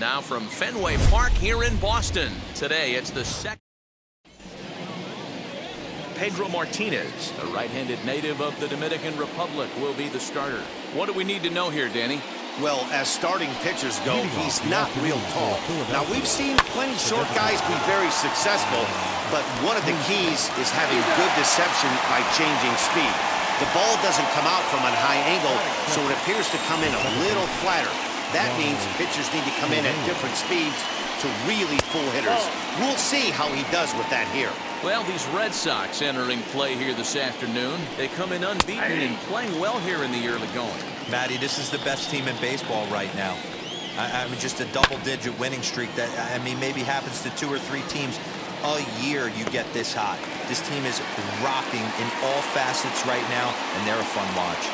Now from Fenway Park here in Boston. Today it's the second. Pedro Martinez, a right-handed native of the Dominican Republic, will be the starter. What do we need to know here, Danny? Well, as starting pitchers go, he's not real tall. Now, we've seen plenty short guys be very successful, but one of the keys is having good deception by changing speed. The ball doesn't come out from a high angle, so it appears to come in a little flatter. That means pitchers need to come in at different speeds to really fool hitters. We'll see how he does with that here. Well, these Red Sox entering play here this afternoon. They come in unbeaten and playing well here in the early going. Matty, this is the best team in baseball right now. I mean, just a double-digit winning streak that, I mean, maybe happens to 2 or 3 teams a year you get this high. This team is rocking in all facets right now, and they're a fun watch.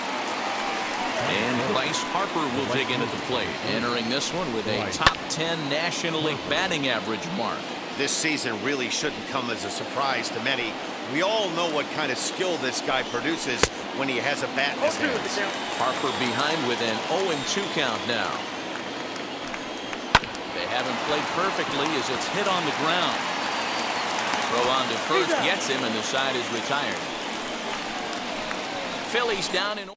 And Bryce Harper will dig in at the plate, entering this one with a top 10 National League batting average mark. This season really shouldn't come as a surprise to many. We all know what kind of skill this guy produces when he has a bat in his hands. Harper behind with an 0-2 count now. They haven't played perfectly as it's hit on the ground. Throw on to first gets him, and the side is retired. Phillies down in.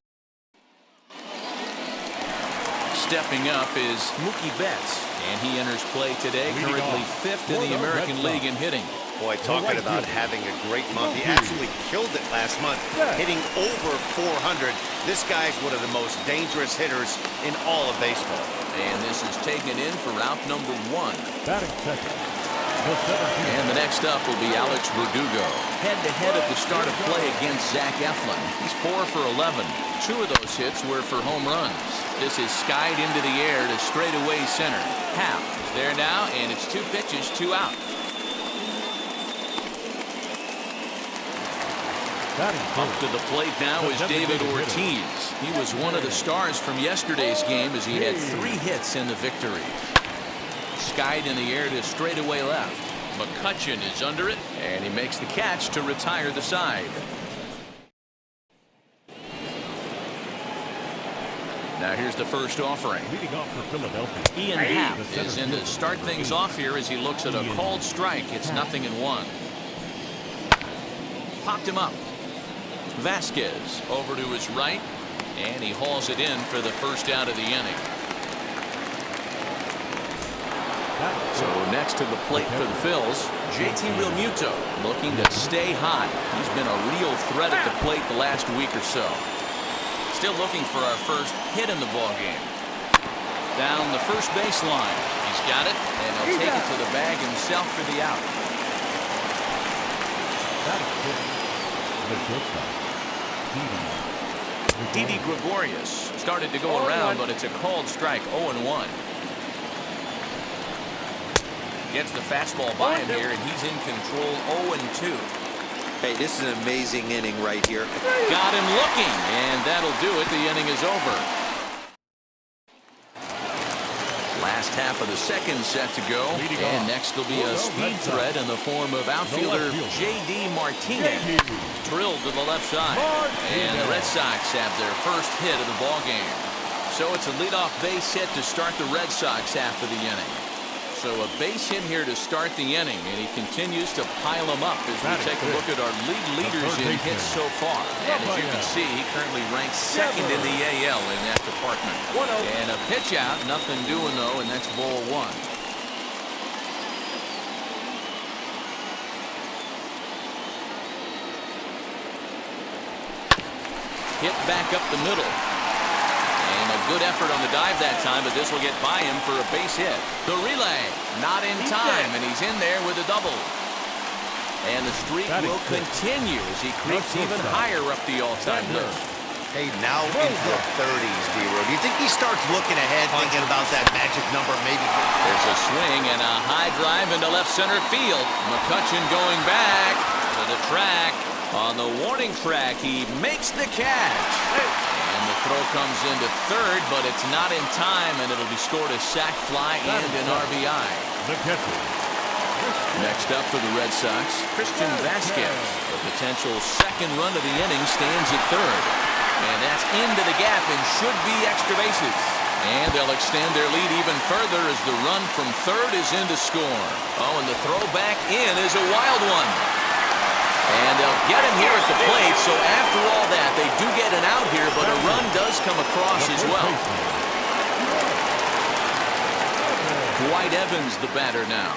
Stepping up is Mookie Betts, and he enters play today, currently 5th in the American League in hitting. Boy, talking about having a great month. He actually killed it last month, hitting over 400. This guy's one of the most dangerous hitters in all of baseball. And this is taken in for out number 1. Batting second. And the next up will be Alex Verdugo. Head-to-head at the start of play against Zach Eflin. He's 4 for 11. 2 of those hits were for home runs. This is skied into the air to straightaway center. Happ is there now, and it's 2 pitches, 2 out. Up to the plate now is David Ortiz. He was one of the stars from yesterday's game as he had 3 hits in the victory. Skied in the air to straightaway left. McCutchen is under it, and he makes the catch to retire the side. Now here's the first offering. Leading off for Philadelphia, Ian Happ is in to start things off here as he looks at a called strike. It's 0-1. Popped him up. Vasquez over to his right, and he hauls it in for the first out of the inning. So next to the plate for the Phils, JT Realmuto looking to stay hot. He's been a real threat at the plate the last week or so. Still looking for our first hit in the ballgame. Down the first baseline. He's got it, and he'll take it to the bag himself for the out. Didi Gregorius started to go around, but it's a called strike, 0-1. Gets the fastball by him here, and he's in control, 0-2. Hey, this is an amazing inning right here. Got him looking, and that'll do it. The inning is over. Last half of the second set to go, and next will be a speed threat in the form of outfielder J.D. Martinez. Drilled to the left side, and the Red Sox have their first hit of the ballgame. So it's a leadoff base hit to start the Red Sox half of the inning. So a base hit here to start the inning, and he continues to pile them up as we take a look at our league leaders in hits so far. And as you can see, he currently ranks 2nd in the AL in that department. And a pitch out, nothing doing though, and that's ball 1. Hit back up the middle. And a good effort on the dive that time, but this will get by him for a base hit. The relay, not in time, and he's in there with a double. And the streak will continue as he creeps even higher up the all-time list. Hey, now into the 30s, D-Row. Do you think he starts looking ahead, thinking about that magic number maybe? There's a swing and a high drive into left center field. McCutchen going back to the track. On the warning track, he makes the catch. And the throw comes into third, but it's not in time, and it'll be scored a sac fly and an RBI. Next up for the Red Sox, Christian Vasquez. The potential second run of the inning stands at third. And that's into the gap and should be extra bases. And they'll extend their lead even further as the run from third is in to score. Oh, and the throw back in is a wild one. And they'll get him here at the plate, so after all that, they do get an out here, but a run does come across as well. Dwight Evans, the batter now.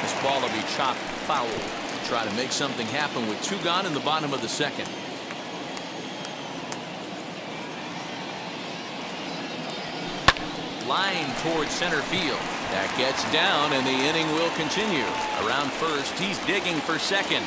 This ball will be chopped foul. Try to make something happen with 2 gone in the bottom of the second. Line towards center field. That gets down, and the inning will continue. Around first, he's digging for second.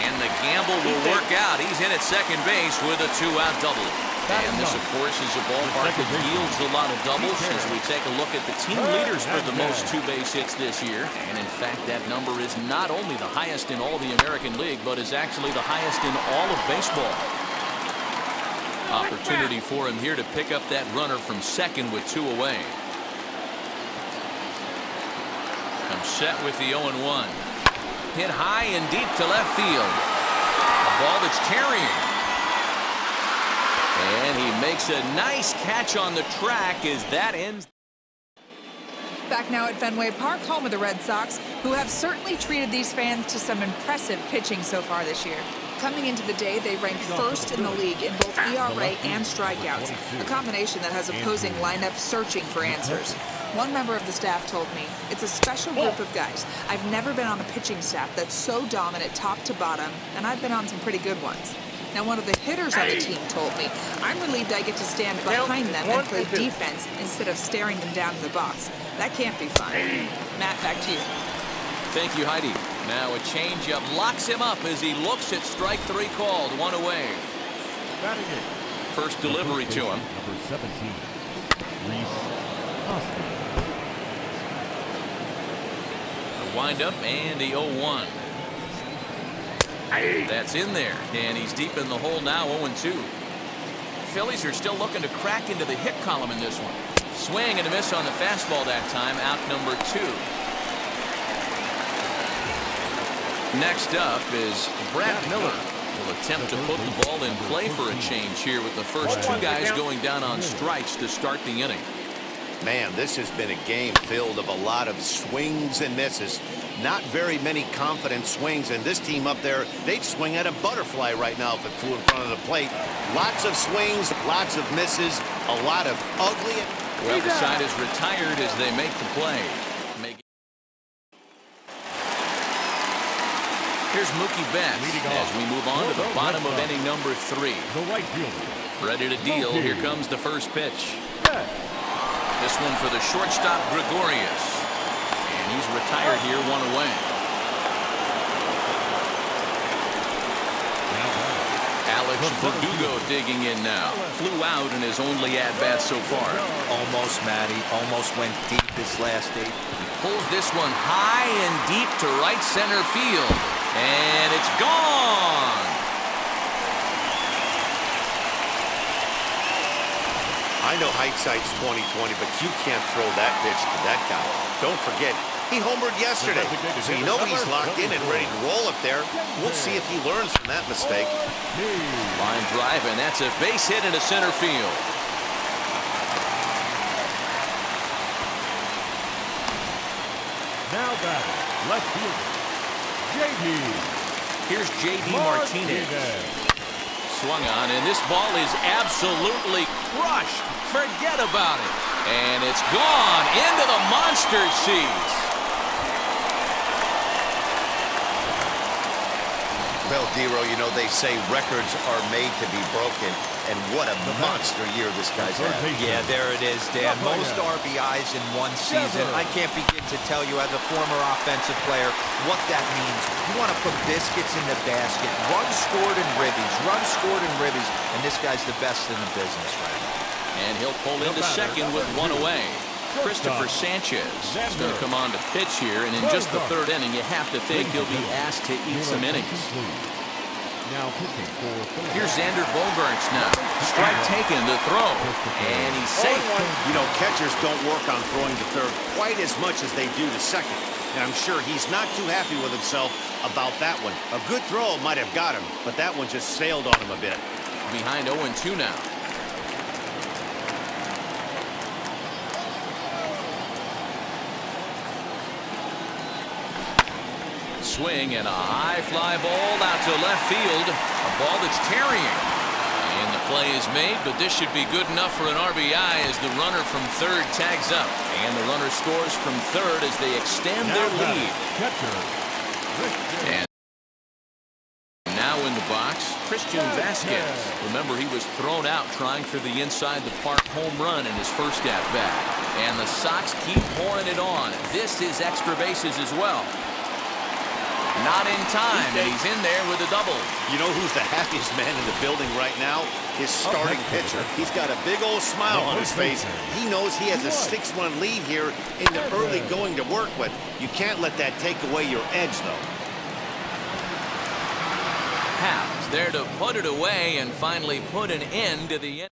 And the gamble will work out. He's in at second base with a 2-out double. And this, of course, is a ballpark that yields a lot of doubles as we take a look at the team leaders for the most 2-base hits this year. And, in fact, that number is not only the highest in all the American League, but is actually the highest in all of baseball. Opportunity for him here to pick up that runner from second with 2 away. Comes set with the 0-1. Hit high and deep to left field. A ball that's carrying. And he makes a nice catch on the track as that ends. Back now at Fenway Park, home of the Red Sox, who have certainly treated these fans to some impressive pitching so far this year. Coming into the day, they ranked first in the league in both ERA and strikeouts, a combination that has opposing lineups searching for answers. One member of the staff told me, it's a special group of guys. I've never been on a pitching staff that's so dominant top to bottom, and I've been on some pretty good ones. Now, one of the hitters on the team told me, I'm relieved I get to stand behind them and play defense instead of staring them down in the box. That can't be fun. Matt, back to you. Thank you, Heidi. Now a changeup locks him up as he looks at strike 3 called. 1 away. First delivery to him. Number 17, Reese Austin. The windup and the 0-1. That's in there, and he's deep in the hole now. 0-2. Phillies are still looking to crack into the hit column in this one. Swing and a miss on the fastball that time. Out number 2. Next up is Brad Miller. Will attempt to put the ball in play for a change here with the first 2 guys going down on strikes to start the inning. Man, this has been a game filled of a lot of swings and misses. Not very many confident swings, and this team up there, they'd swing at a butterfly right now if it flew in front of the plate. Lots of swings, lots of misses, a lot of ugly. Well, the side is retired as they make the play. Here's Mookie Betts as we move on to the bottom of inning number 3. The right fielder. Ready to deal. Here comes the first pitch. This one for the shortstop, Gregorius. And he's retired here, 1 away. Alex Verdugo digging in now. Flew out in his only at-bat so far. Almost, Matty. Almost went deep his last 8. Pulls this one high and deep to right center field. And it's gone. I know hindsight's 20/20, but you can't throw that pitch to that guy. Don't forget, he homered yesterday, so you know he's locked in and ready to roll up there. We'll see if he learns from that mistake. Line drive, and that's a base hit into center field. Now batting, left fielder, J.D. Here's J.D. Martinez. Swung on, and this ball is absolutely crushed. Forget about it. And it's gone into the monster seats. Well, Dero, you know, they say records are made to be broken, and what a monster year this guy's had. Yeah, there it is, Dan. Most RBIs in one season. I can't begin to tell you as a former offensive player what that means. You want to put biscuits in the basket. Runs scored in ribbies. Runs scored in ribbies. And this guy's the best in the business right now. And he'll pull into second with 1 away. Christopher Sanchez is going to come on to pitch here, and in just the 3rd inning, you have to think he'll be asked to eat some innings. Here's Xander Bogaerts now. Strike taken to throw, and he's safe. You know, catchers don't work on throwing to third quite as much as they do to second, and I'm sure he's not too happy with himself about that one. A good throw might have got him, but that one just sailed on him a bit. Behind 0-2 now. swing and a high fly ball out to left field. A ball that's tarrying. And the play is made, but this should be good enough for an RBI as the runner from third tags up. And the runner scores from third as they extend their lead. And now in the box, Christian Vasquez. Remember, he was thrown out trying for the inside the park home run in his first at-bat. And the Sox keep pouring it on. This is extra bases as well. Not in time, and he's in there with a double. You know who's the happiest man in the building right now? His starting pitcher. He's got a big old smile on his face. He knows he has a 6-1 lead here in the early going to work with. You can't let that take away your edge, though. Haps there to put it away and finally put an end to the inning.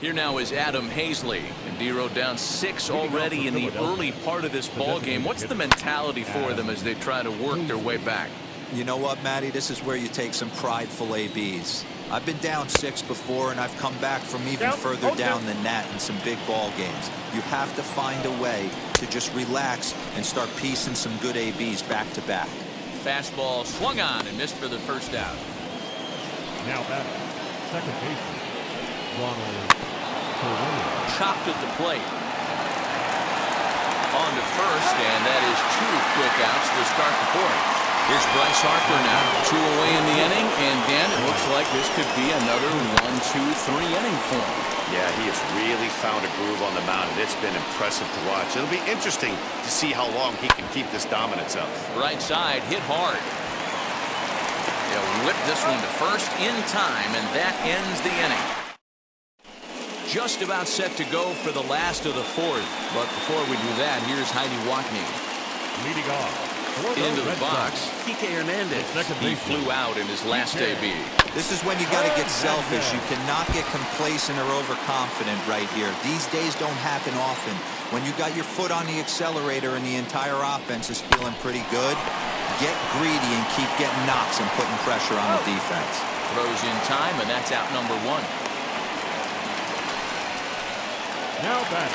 Here now is Adam Hazley, and Dero down 6 already in the early part of this ball game. What's the mentality for them as they try to work their way back? You know what, Matty? This is where you take some prideful ABs. I've been down 6 before, and I've come back from even further down than that in some big ball games. You have to find a way to just relax and start piecing some good ABs back to back. Fastball swung on and missed for the first out. Now back, second baseman, Ronald. Chopped at the plate. On to first, and that is 2 quick outs to start the 4th. Here's Bryce Harper now. 2 away in the inning, and Dan, it looks like this could be another 1-2-3 inning for him. Yeah, he has really found a groove on the mound, and it's been impressive to watch. It'll be interesting to see how long he can keep this dominance up. Right side, hit hard. They'll whip this one to first in time, and that ends the inning. Just about set to go for the last of the 4th. But before we do that, here's Heidi Watney. Leading off. Into the box, Kike Hernandez. He flew out in his last AB. This is when you got to get selfish. You cannot get complacent or overconfident right here. These days don't happen often. When you got your foot on the accelerator and the entire offense is feeling pretty good, get greedy and keep getting knocks and putting pressure on the defense. Throws in time, and that's out number 1. Now back.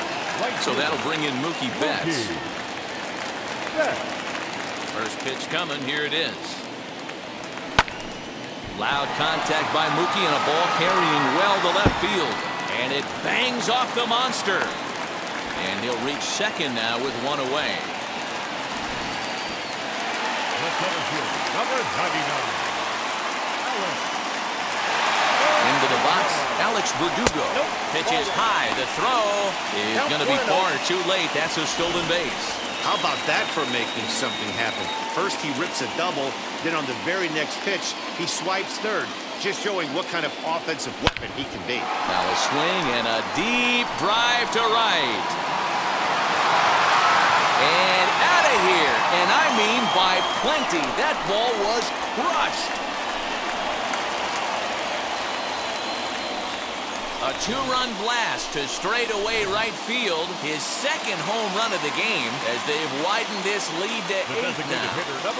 So that'll bring in Mookie Betts. First pitch coming. Here it is. Loud contact by Mookie and a ball carrying well to left field. And it bangs off the monster. And he'll reach second now with 1 away. Number 99. Into the box, Alex Verdugo. Pitch is high. The throw is going to be far too late. That's a stolen base. How about that for making something happen? First he rips a double, then on the very next pitch, he swipes third, just showing what kind of offensive weapon he can be. Now a swing and a deep drive to right. And out of here. And I mean by plenty. That ball was crushed. A 2-run blast to straightaway right field. His second home run of the game as they've widened this lead to 8 now.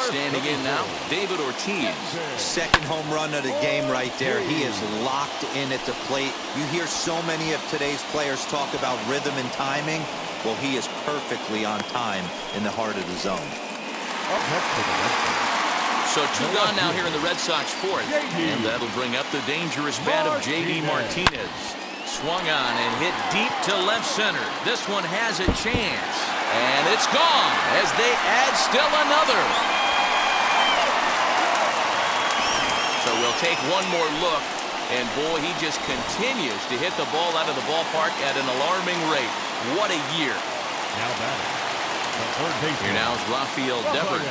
Standing in now, David Ortiz. Second home run of the game right there. He is locked in at the plate. You hear so many of today's players talk about rhythm and timing. Well, he is perfectly on time in the heart of the zone. So 2 gone now here in the Red Sox 4th. And that'll bring up the dangerous bat of J.D. Martinez. Swung on and hit deep to left center. This one has a chance. And it's gone as they add still another. So we'll take one more look. And boy, he just continues to hit the ball out of the ballpark at an alarming rate. What a year. Now batting. Here now is Rafael Devers.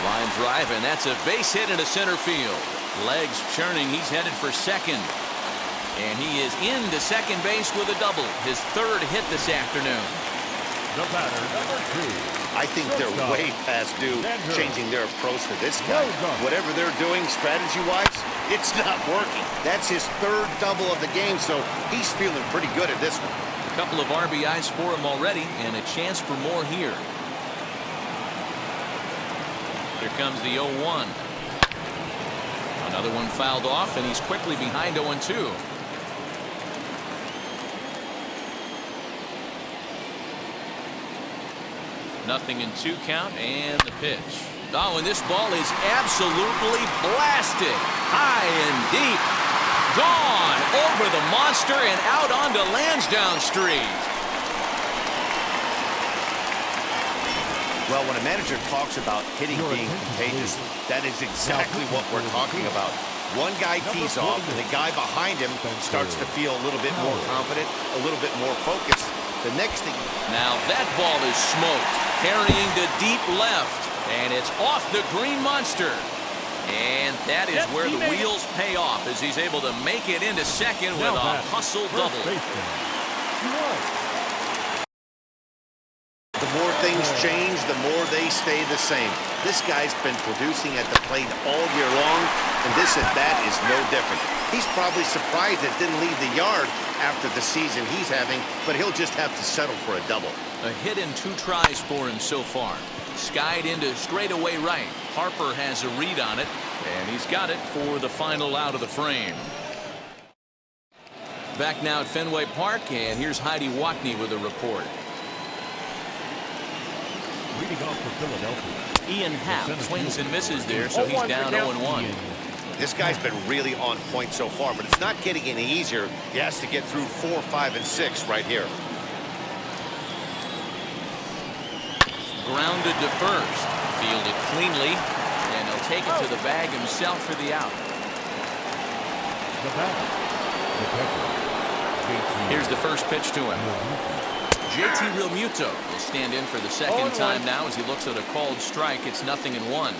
Line drive, and that's a base hit into center field. Legs churning. He's headed for second. And he is into second base with a double. His 3rd hit this afternoon. The batter, number 2. I think they're way past due changing their approach to this guy. Whatever they're doing strategy-wise, it's not working. That's his 3rd double of the game, so he's feeling pretty good at this one. A couple of RBIs for him already, and a chance for more here. Here comes the 0-1. Another one fouled off, and he's quickly behind 0-2. 0-2 count and the pitch. Oh, and this ball is absolutely blasted. High and deep. Gone over the monster and out onto Lansdowne Street. Well, when a manager talks about hitting being contagious, that is exactly what we're talking about. One guy tees off, and the guy behind him starts to feel a little bit more confident, a little bit more focused. The next thing... Now that ball is smoked, carrying to deep left, and it's off the green monster. And that is where the wheels pay off as he's able to make it into second with a hustle double. The more things change, the more they stay the same. This guy's been producing at the plate all year long, and this at-bat is no different. He's probably surprised it didn't leave the yard after the season he's having, but he'll just have to settle for a double. A hit in 2 tries for him so far. Skied into straightaway right. Harper has a read on it, and he's got it for the final out of the frame. Back now at Fenway Park, and here's Heidi Watney with a report. Leading off for Philadelphia, Ian Happ swings and misses there, so he's down 0-1. This guy's been really on point so far, but it's not getting any easier. He has to get through 4, 5, and 6 right here. Grounded to first. Fielded cleanly, and he'll take it to the bag himself for the out. the batter, the catcher, Here's the first pitch to him. JT Realmuto will stand in for the second time now as he looks at a called strike. It's 0-1.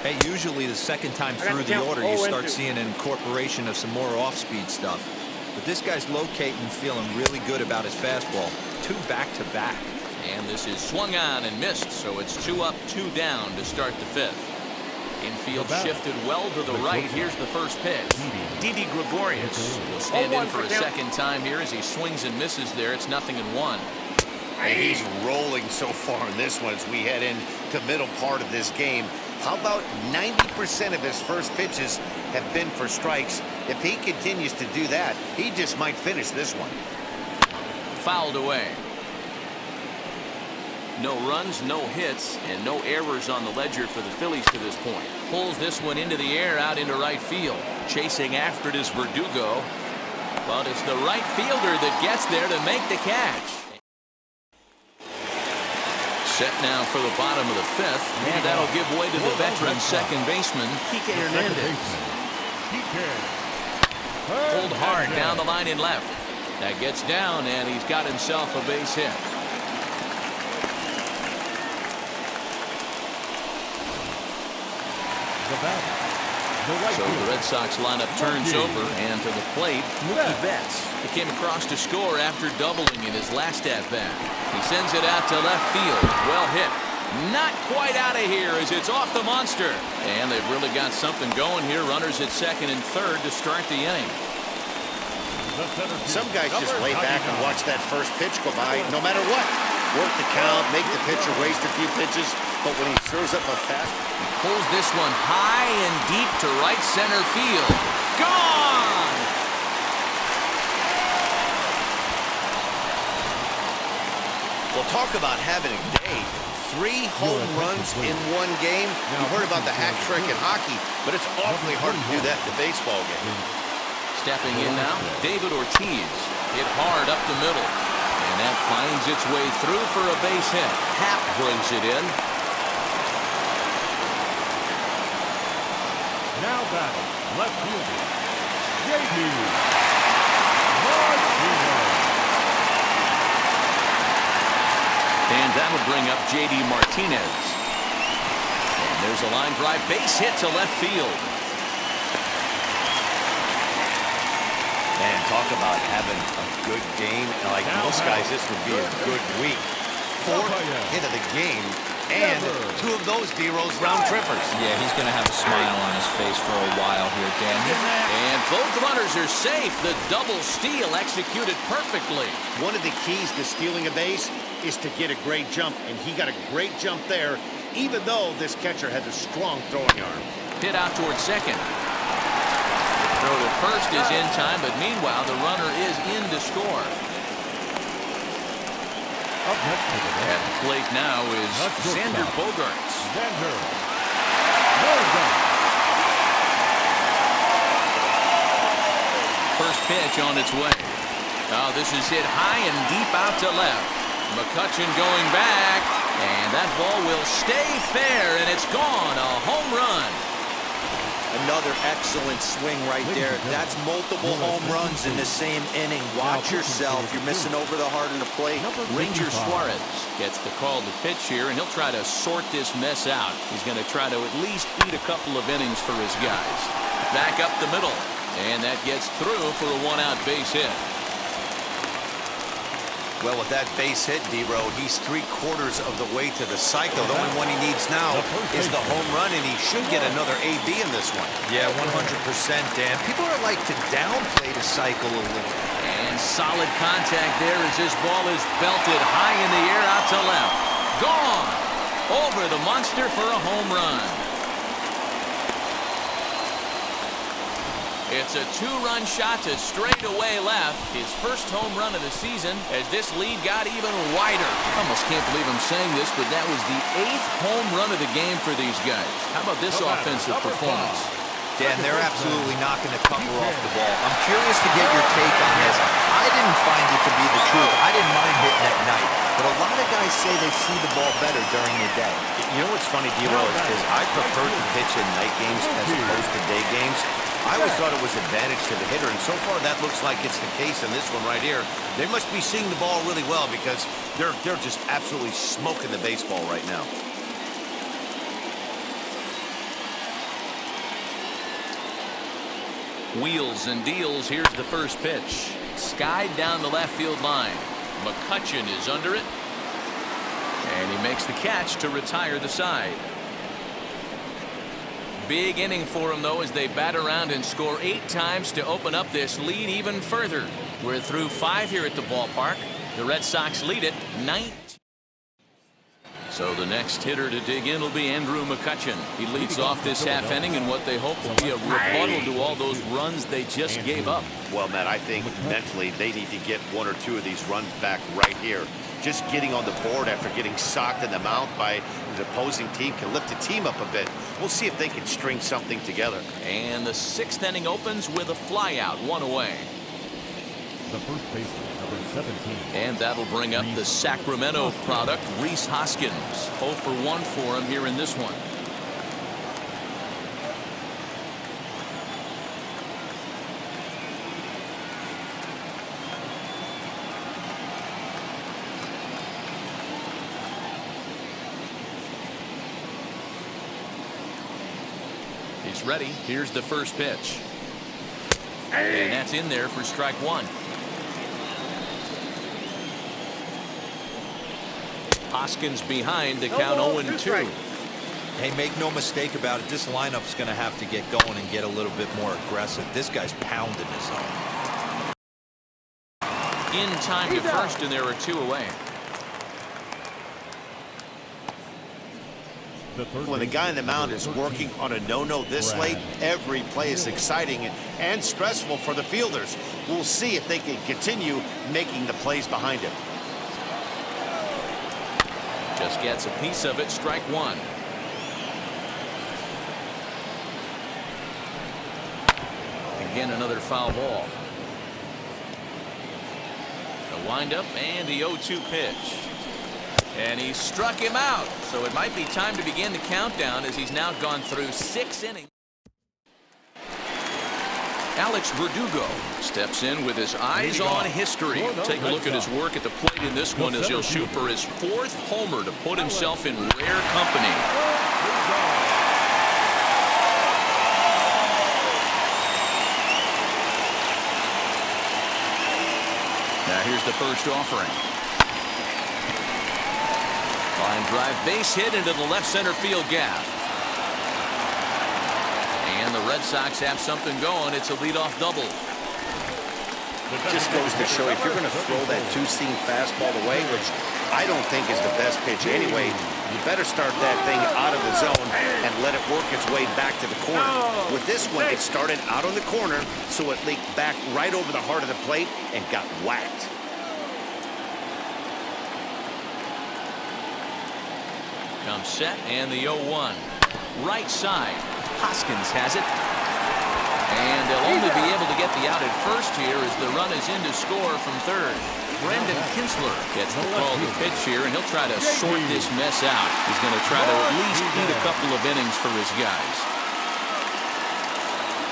Hey, usually the second time through the order, you start seeing an incorporation of some more off-speed stuff. But this guy's locating and feeling really good about his fastball. 2 back-to-back. And this is swung on and missed, so it's 2 up, 2 down to start the 5th. Infield shifted well to the right. Here's the first pitch. Didi Gregorius will stand in for a second time here as he swings and misses there. It's 0-1. And he's rolling so far in this one as we head into middle part of this game. How about 90% of his first pitches have been for strikes? If he continues to do that, he just might finish this one. Fouled away. No runs, no hits, and no errors on the ledger for the Phillies to this point. Pulls this one into the air out into right field. Chasing after it is Verdugo. But it's the right fielder that gets there to make the catch. Set now for the bottom of the 5th, and that'll give way to the veteran second baseman, Kike Hernandez. Pulled hard down the line in left. That gets down, and he's got himself a base hit. So the Red Sox lineup turns over, and to the plate, Mookie Betts. He came across to score after doubling in his last at-bat. He sends it out to left field. Well hit. Not quite out of here as it's off the monster. And they've really got something going here. Runners at second and third to start the inning. Some guys just lay back and watch that first pitch go by no matter what. Work the count, make the pitcher waste a few pitches, but when he serves up a fast, he pulls this one high and deep to right center field. Gone! We'll talk about having a day. 3 home runs in one game. You've heard about the hat trick in hockey, but it's awfully hard to do that in a baseball game. Stepping in now, David Ortiz. Hit hard up the middle. And that finds its way through for a base hit. Happ brings it in. now batting, left fielder, J.D. Martinez. And that'll bring up J.D. Martinez. And there's a line drive base hit to left field. Man, talk about having a good game. Like most guys, this would be a good week. 4th hit of the game, and 2 of those D-Rose round trippers. Yeah, he's going to have a smile on his face for a while here, Dan. And both runners are safe. The double steal executed perfectly. One of the keys to stealing a base is to get a great jump, and he got a great jump there, even though this catcher has a strong throwing arm. Hit out towards second. Throw to first is in time, but meanwhile, the runner is in to score. At the plate now is Xander Bogaerts. First pitch on its way. Oh, this is hit high and deep out to left. McCutchen going back, and that ball will stay fair, and it's gone. A home run. Another excellent swing right there. That's multiple home runs in the same inning. Watch yourself. You're missing over the heart of the plate. Ranger Suarez gets the call to pitch here, and he'll try to sort this mess out. He's going to try to at least eat a couple of innings for his guys. Back up the middle, and that gets through for a one-out base hit. Well, with that base hit, D-Row, he's 3/4 of the way to the cycle. The only one he needs now is the home run, and he should get another AB in this one. Yeah, 100%, Dan. People are like to downplay the cycle a little. And solid contact there as this ball is belted high in the air out to left. Gone! Over the monster for a home run. It's a two-run shot to straightaway left. His first home run of the season as this lead got even wider. Almost can't believe I'm saying this, but that was the 8th home run of the game for these guys. How about this offensive performance? Dan, they're absolutely not going to cover off the ball. I'm curious to get your take on this. I didn't find it to be the truth. I didn't mind hitting at night. But a lot of guys say they see the ball better during the day. You know what's funny, D-Row, is I prefer to pitch in night games as opposed to day games. I always thought it was advantage to the hitter, and so far that looks like it's the case in this one right here. They must be seeing the ball really well because they're just absolutely smoking the baseball right now. Wheels and deals. Here's the first pitch. Skied down the left field line. McCutchen is under it. And he makes the catch to retire the side. Big inning for him, though, as they bat around and score 8 times to open up this lead even further. We're through 5 here at the ballpark. The Red Sox lead it 19. So the next hitter to dig in will be Andrew McCutchen. He leads off this half inning in what they hope will be a rebuttal to all those runs they just gave up. Well, Matt, I think mentally they need to get 1 or 2 of these runs back right here. Just getting on the board after getting socked in the mouth by the opposing team can lift the team up a bit. We'll see if they can string something together. And the 6th inning opens with a flyout, 1 away. The first baseman, number 17. And that'll bring up the Sacramento product, Rhys Hoskins. 0 for 1 for him here in this one. He's ready. Here's the first pitch. And that's in there for strike 1. Hoskins behind to count 0-2. Hey, make no mistake about it. This lineup's going to have to get going and get a little bit more aggressive. This guy's pounding his own. In time to first, and there are 2 away. When the guy in the mound is working on a no-no this late, every play is exciting and stressful for the fielders. We'll see if they can continue making the plays behind him. Just gets a piece of it. Strike 1. Again, another foul ball. The windup and the 0-2 pitch. And he struck him out. So it might be time to begin the countdown as he's now gone through 6 innings. Alex Verdugo steps in with his eyes on history. Take a look at his work at the plate in this one as he'll shoot for his 4th homer to put himself in rare company. Now here's the first offering. Line drive base hit into the left center field gap. And the Red Sox have something going. It's a leadoff double. It just goes to show if you're going to throw that 2-seam fastball away, which I don't think is the best pitch anyway, you better start that thing out of the zone and let it work its way back to the corner. With this one, it started out on the corner, so it leaked back right over the heart of the plate and got whacked. Comes set and the 0-1. Right side. Hoskins has it. And they'll only be able to get the out at first here as the run is in to score from third. Brendan Kinsler gets the call to pitch here, and he'll try to sort this mess out. He's going to try to at least eat a couple of innings for his guys.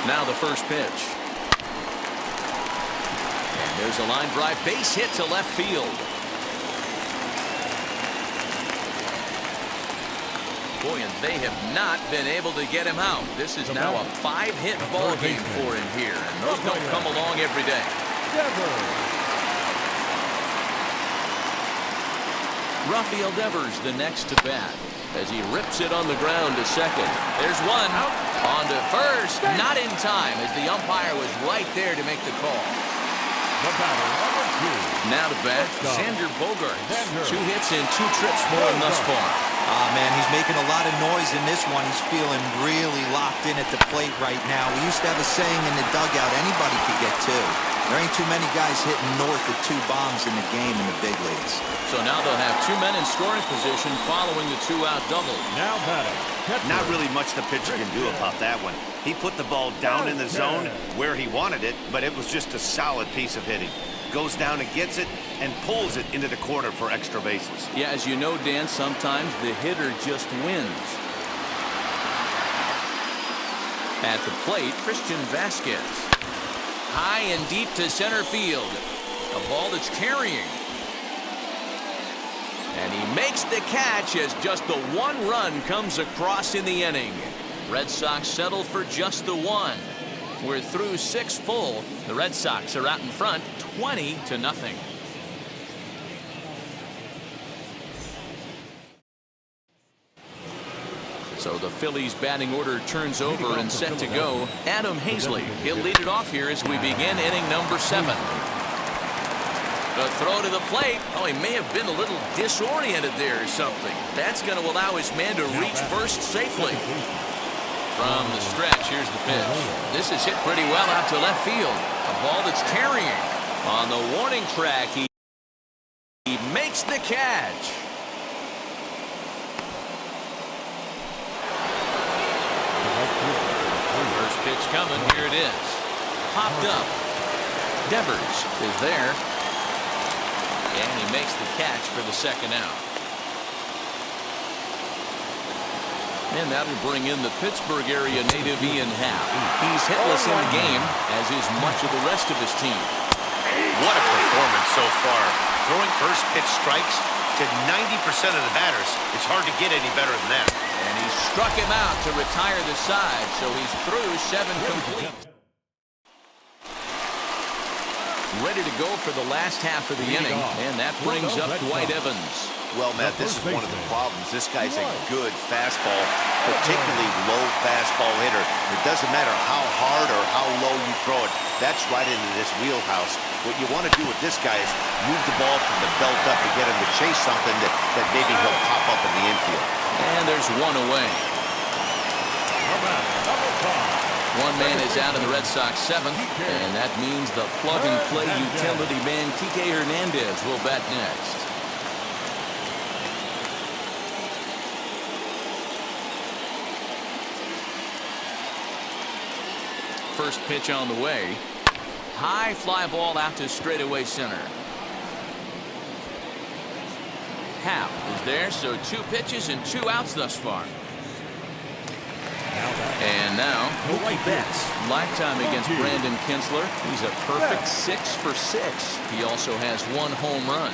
Now the first pitch. And there's a line drive base hit to left field. Boy, and they have not been able to get him out. This is now a 5-hit ball game for him here, and those don't come along every day. Rafael Devers the next to bat as he rips it on the ground to second. There's one. On to first. Not in time as the umpire was right there to make the call. Now to bat, Xander Bogaerts. 2 hits and 2 trips for him thus far. Man, he's making a lot of noise in this one. He's feeling really locked in at the plate right now. We used to have a saying in the dugout, anybody could get 2. There ain't too many guys hitting north of 2 bombs in the game in the big leagues. So now they'll have 2 men in scoring position following the 2-out double. Now batting. Not really much the pitcher can do about that one. He put the ball down in the zone where he wanted it, but it was just a solid piece of hitting. Goes down and gets it and pulls it into the corner for extra bases. Yeah, as you know, Dan, sometimes the hitter just wins. At the plate, Christian Vasquez. High and deep to center field. A ball that's carrying. And he makes the catch as just the 1 run comes across in the inning. Red Sox settle for just the 1. We're through 6 full. The Red Sox are out in front 20-0. So the Phillies batting order turns over and set to go. Adam Hazley, he'll lead it off here as we begin inning number 7. The throw to the plate. Oh, he may have been a little disoriented there or something. That's going to allow his man to reach first safely. From the stretch, here's the pitch. This is hit pretty well out to left field. A ball that's carrying. On the warning track, he makes the catch. First pitch coming. Here it is. Popped up. Devers is there. And he makes the catch for the second out. And that'll bring in the Pittsburgh area native Ian Happ. He's hitless in the game, as is much of the rest of his team. What a performance so far. Throwing first pitch strikes to 90% of the batters. It's hard to get any better than that. And he struck him out to retire the side, so he's through 7 complete. Ready to go for the last half of the inning, and that brings up Dwight Evans. Well, Matt, this is one of the problems. This guy's a good fastball, particularly low fastball hitter. It doesn't matter how hard or how low you throw it. That's right into this wheelhouse. What you want to do with this guy is move the ball from the belt up to get him to chase something that maybe he'll pop up in the infield. And there's 1 away. 1 man is out in the Red Sox 7th, and that means the plug-and-play utility man Kike Hernandez will bat next. First pitch on the way. High fly ball out to straightaway center. Happ is there, so 2 pitches and 2 outs thus far. And now, Mookie Betts, lifetime against Brandon Kinsler. He's a perfect 6 for 6. He also has 1 home run.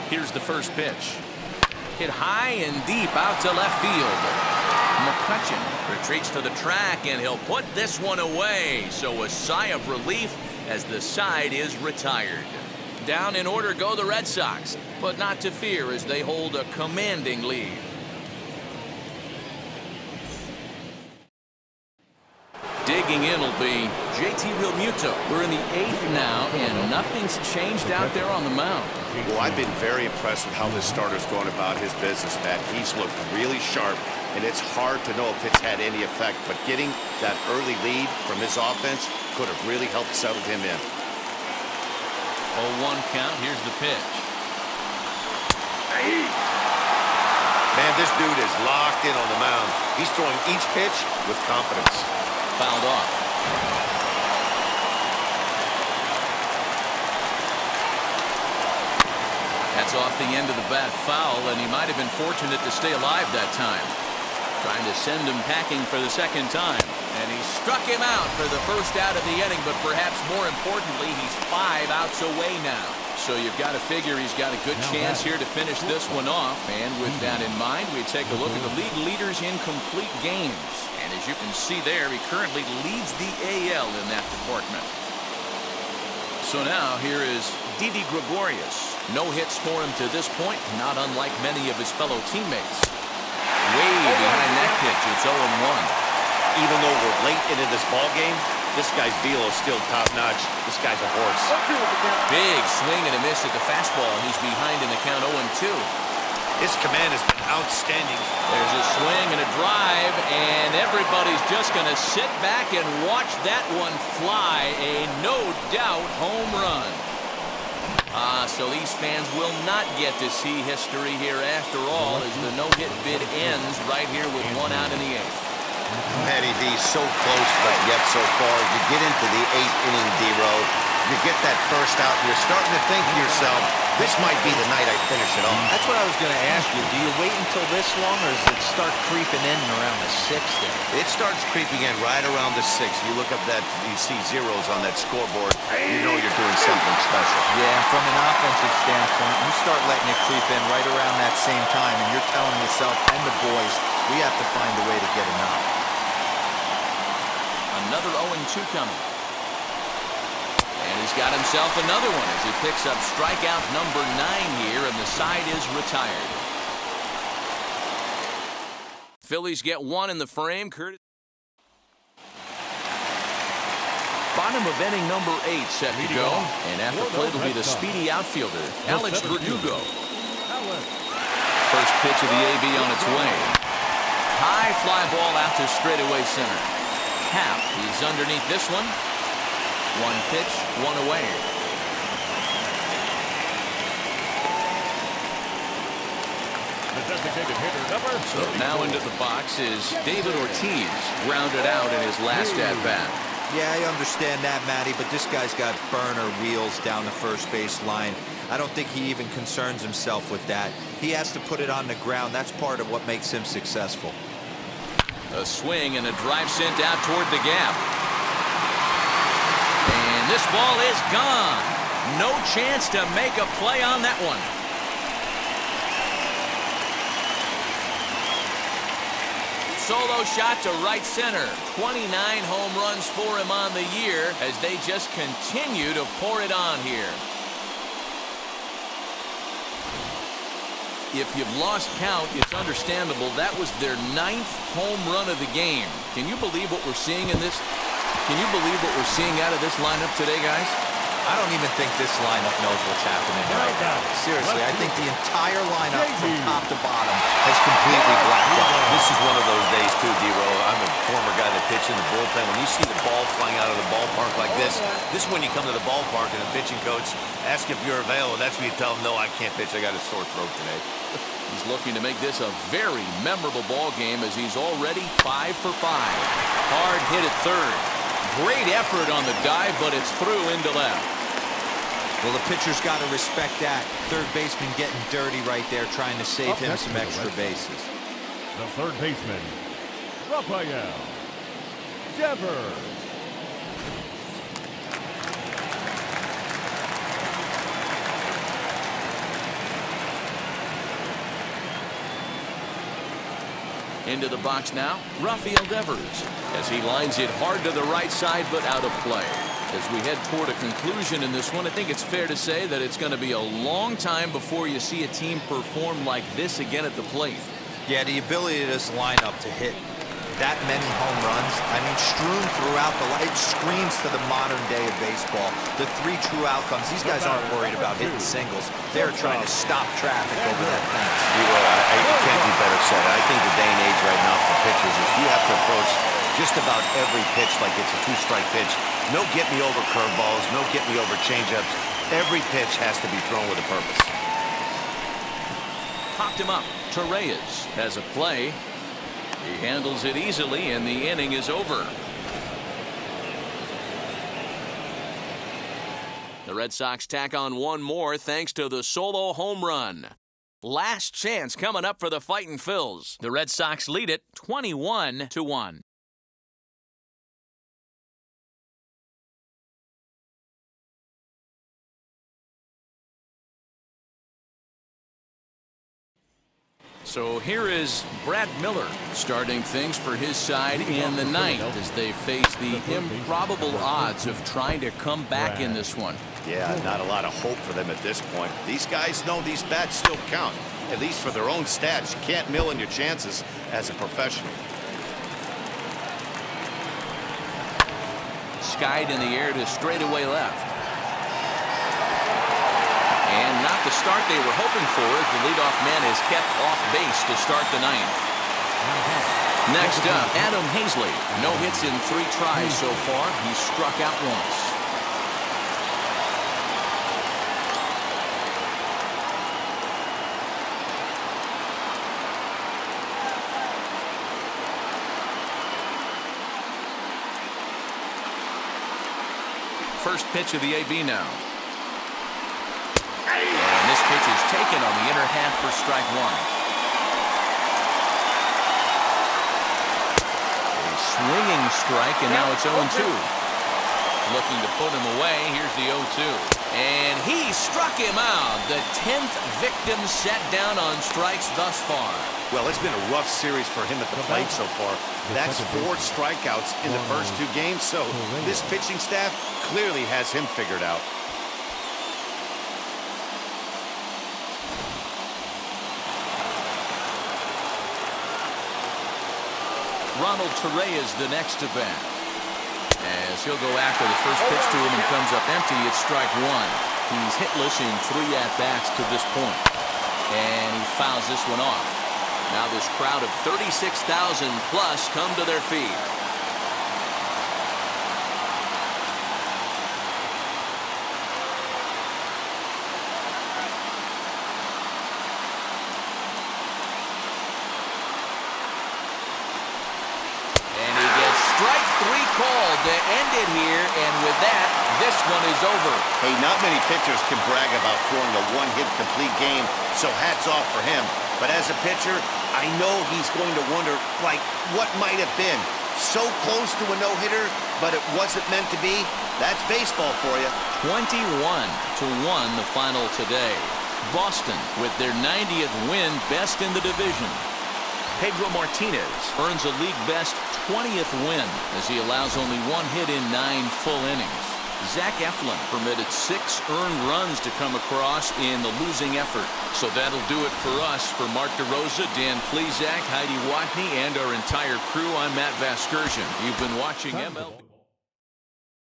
Here's the first pitch. Hit high and deep out to left field. McCutchen retreats to the track, and he'll put this one away. So a sigh of relief as the side is retired. Down in order go the Red Sox, but not to fear as they hold a commanding lead. Digging in will be JT Realmuto. We're in the 8th now, and nothing's changed out there on the mound. Well, I've been very impressed with how this starter's going about his business, Matt. He's looked really sharp, and it's hard to know if it's had any effect, but getting that early lead from his offense could have really helped settle him in. 0-1 count. Here's the pitch. Man, this dude is locked in on the mound. He's throwing each pitch with confidence. Fouled off. That's off the end of the bat foul, and he might have been fortunate to stay alive that time. Trying to send him packing for the second time. And he struck him out for the first out of the inning, but perhaps more importantly, he's 5 outs away now. So you've got to figure he's got a good chance here to finish this one off. And with that in mind, we take a look at the league leaders in complete games. And as you can see there, he currently leads the AL in that department. So now here is Didi Gregorius. No hits for him to this point, not unlike many of his fellow teammates. Way behind that pitch, it's 0-1. Even though we're late into this ball game, this guy's velo is still top-notch. This guy's a horse. Big swing and a miss at the fastball. He's behind in the count 0-2. His command has been outstanding. There's a swing and a drive, and everybody's just going to sit back and watch that one fly. A no-doubt home run. So these fans will not get to see history here after all, as the no-hit bid ends right here with 1 out in the 8th. Matty V, so close, but yet so far. You get into the 8th inning, D-Row. You get that first out, and you're starting to think to yourself, this might be the night I finish it off. That's what I was going to ask you. Do you wait until this long, or does it start creeping in around the 6th inning? It starts creeping in right around the 6th. You look up that, you see zeros on that scoreboard, you know you're doing something special. Yeah, from an offensive standpoint, you start letting it creep in right around that same time, and you're telling yourself and the boys, we have to find a way to get a knock. Another 0-2 coming. And he's got himself another one as he picks up strikeout number 9 here, and the side is retired. Phillies get 1 in the frame. Bottom of inning number 8 set to go. And at the plate will be the speedy outfielder, Alex Verdugo. First pitch of the AB on its way. High fly ball out to straightaway center. Happ, he's underneath this one. 1 pitch, 1 away. So now into the box is David Ortiz, grounded out in his last at-bat. Yeah, I understand that, Matty, but this guy's got burner wheels down the first base line. I don't think he even concerns himself with that. He has to put it on the ground. That's part of what makes him successful. A swing and a drive sent out toward the gap. And this ball is gone. No chance to make a play on that one. Solo shot to right center. 29 home runs for him on the year as they just continue to pour it on here. If you've lost count, it's understandable. That was their 9th home run of the game. Can you believe what we're seeing in this? Can you believe what we're seeing out of this lineup today, guys? I don't even think this lineup knows what's happening right now. Seriously, I think the entire lineup from top to bottom has completely blacked out. This is one of those days, too, D-Row. I'm a former guy that pitched in the bullpen. When you see the ball flying out of the ballpark like this is when you come to the ballpark and the pitching coach asks if you're available. That's when you tell him, no, I can't pitch. I got a sore throat today. He's looking to make this a very memorable ball game as he's already 5 for 5. Hard hit at third. Great effort on the dive, but it's through into left. Well, the pitcher's got to respect that. Third baseman getting dirty right there, trying to save him some extra bases. The third baseman, Rafael Devers. Into the box now, Rafael Devers, as he lines it hard to the right side, but out of play. As we head toward a conclusion in this one, I think it's fair to say that it's going to be a long time before you see a team perform like this again at the plate. Yeah, the ability of this lineup to hit that many home runs, I mean, strewn throughout the line, it screams to the modern day of baseball. The 3 true outcomes. These guys aren't worried about hitting singles. They're trying to stop traffic over that fence. You can't be better said. I think the day and age right now for pitchers is you have to approach just about every pitch like it's a 2-strike pitch. No get-me-over curveballs, no get-me-over changeups. Every pitch has to be thrown with a purpose. popped him up. Torreyes has a play. He handles it easily, and the inning is over. The Red Sox tack on one more thanks to the solo home run. Last chance coming up for the Fightin' Phils. The Red Sox lead it 21-1. So here is Brad Miller starting things for his side in the ninth as they face the improbable odds of trying to come back in this one. Yeah, not a lot of hope for them at this point. These guys know these bats still count, at least for their own stats. You can't mill in your chances as a professional. Skied in the air to straightaway left. And not the start they were hoping for as the leadoff man is kept off base to start the ninth. Next up, Adam Hazley. No hits in 3 tries so far. He's struck out once. First pitch of the AB now. And this pitch is taken on the inner half for strike 1. A swinging strike, and now it's 0-2. Looking to put him away. Here's the 0-2. And he struck him out. The 10th victim set down on strikes thus far. Well, it's been a rough series for him at the plate so far. That's 4 strikeouts in the first 2 games, so this pitching staff clearly has him figured out. Ronald Torreyes the next to bat. As he'll go after the first pitch to him and comes up empty, it's strike 1. He's hitless in 3 at-bats to this point. And he fouls this one off. Now this crowd of 36,000 plus come to their feet. Called to end it here, and with that, this one is over. Hey, not many pitchers can brag about throwing a 1-hit complete game, so hats off for him. But as a pitcher, I know he's going to wonder, like, what might have been. So close to a no-hitter, but it wasn't meant to be. That's baseball for you. 21-1 the final today. Boston with their 90th win, best in the division. Pedro Martinez earns a league-best 20th win as he allows only 1 hit in 9 full innings. Zach Eflin permitted 6 earned runs to come across in the losing effort. So that'll do it for us. For Mark DeRosa, Dan Plesac, Heidi Watney, and our entire crew, I'm Matt Vasgersian. You've been watching MLB.